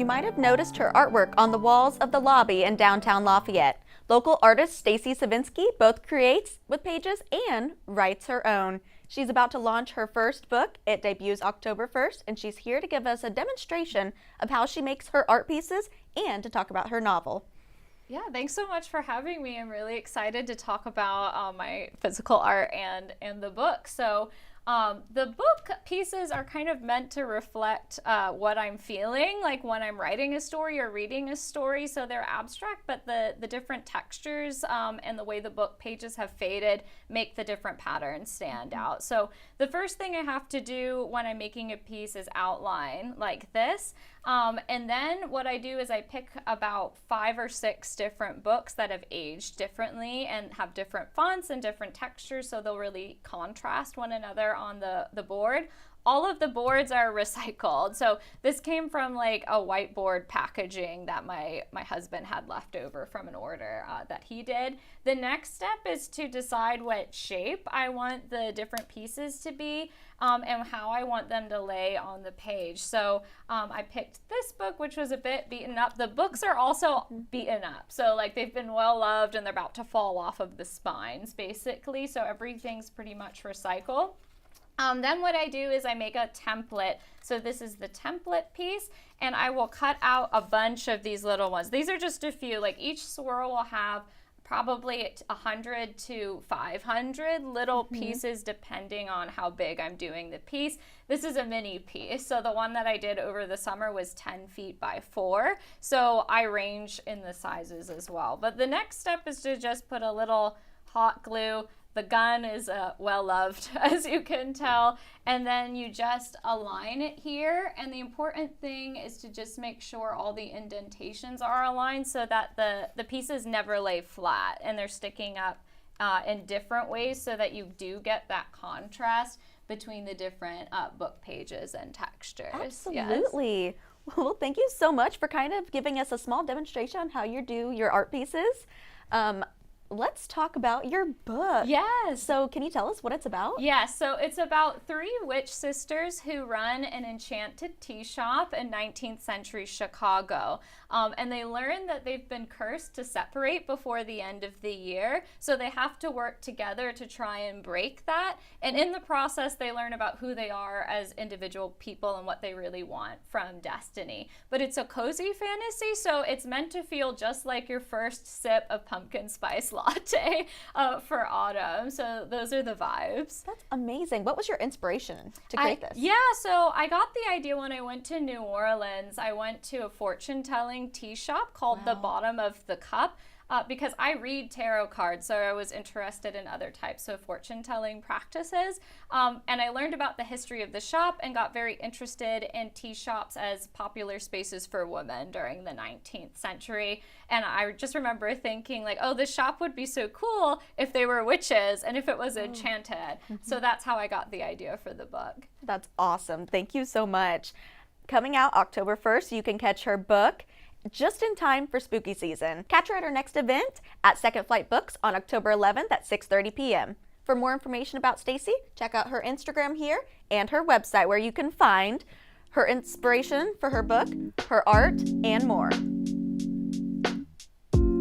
You might have noticed her artwork on the walls of the lobby in downtown Lafayette. Local artist Stacy Savinsky both creates with Pages and writes her own. She's about to launch her first book. It debuts October 1st, and she's here to give us a demonstration of how she makes her art pieces and to talk about her novel. Yeah, thanks so much for having me. I'm really excited to talk about my physical art and the book. The book pieces are kind of meant to reflect what I'm feeling, like when I'm writing a story or reading a story. So they're abstract, but the different textures and the way the book pages have faded make the different patterns stand out. So the first thing I have to do when I'm making a piece is outline like this. And then what I do is I pick about 5 or 6 different books that have aged differently and have different fonts and different textures, so they'll really contrast one another on the board. All of the boards are recycled. So this came from like a whiteboard packaging that my husband had left over from an order that he did. The next step is to decide what shape I want the different pieces to be and how I want them to lay on the page. So I picked this book, which was a bit beaten up. The books are also beaten up. So like they've been well loved and they're about to fall off of the spines basically. So everything's pretty much recycled. Then what I do is I make a template. So this is the template piece, and I will cut out a bunch of these little ones. These are just a few. Like each swirl will have probably 100 to 500 little pieces depending on how big I'm doing the piece. This is a mini piece. So the one that I did over the summer was 10 feet by 4. So I range in the sizes as well. But the next step is to just put a little hot glue. The gun is well loved, as you can tell, and then you just align it here. And the important thing is to just make sure all the indentations are aligned so that the pieces never lay flat and they're sticking up in different ways so that you do get that contrast between the different book pages and textures. Absolutely. Yes. Well, thank you so much for kind of giving us a small demonstration on how you do your art pieces. Let's talk about your book. Yes. So can you tell us what it's about? Yes, so it's about 3 witch sisters who run an enchanted tea shop in 19th century Chicago. And they learn that they've been cursed to separate before the end of the year. So they have to work together to try and break that. And in the process, they learn about who they are as individual people and what they really want from destiny. But it's a cozy fantasy, so it's meant to feel just like your first sip of pumpkin spice latte for autumn. So those are the vibes. That's amazing. What was your inspiration to create this? Yeah, so I got the idea when I went to New Orleans. I went to a fortune-telling tea shop called The Bottom of the Cup. Because I read tarot cards, so I was interested in other types of fortune-telling practices. And I learned about the history of the shop and got very interested in tea shops as popular spaces for women during the 19th century. And I just remember thinking like, oh, this shop would be so cool if they were witches and if it was enchanted. So that's how I got the idea for the book. That's awesome. Thank you so much. Coming out October 1st, you can catch her book just in time for spooky season. Catch her at her next event at Second Flight Books on October 11th at 6:30 p.m. For more information about Stacy, check out her Instagram here and her website where you can find her inspiration for her book, her art, and more.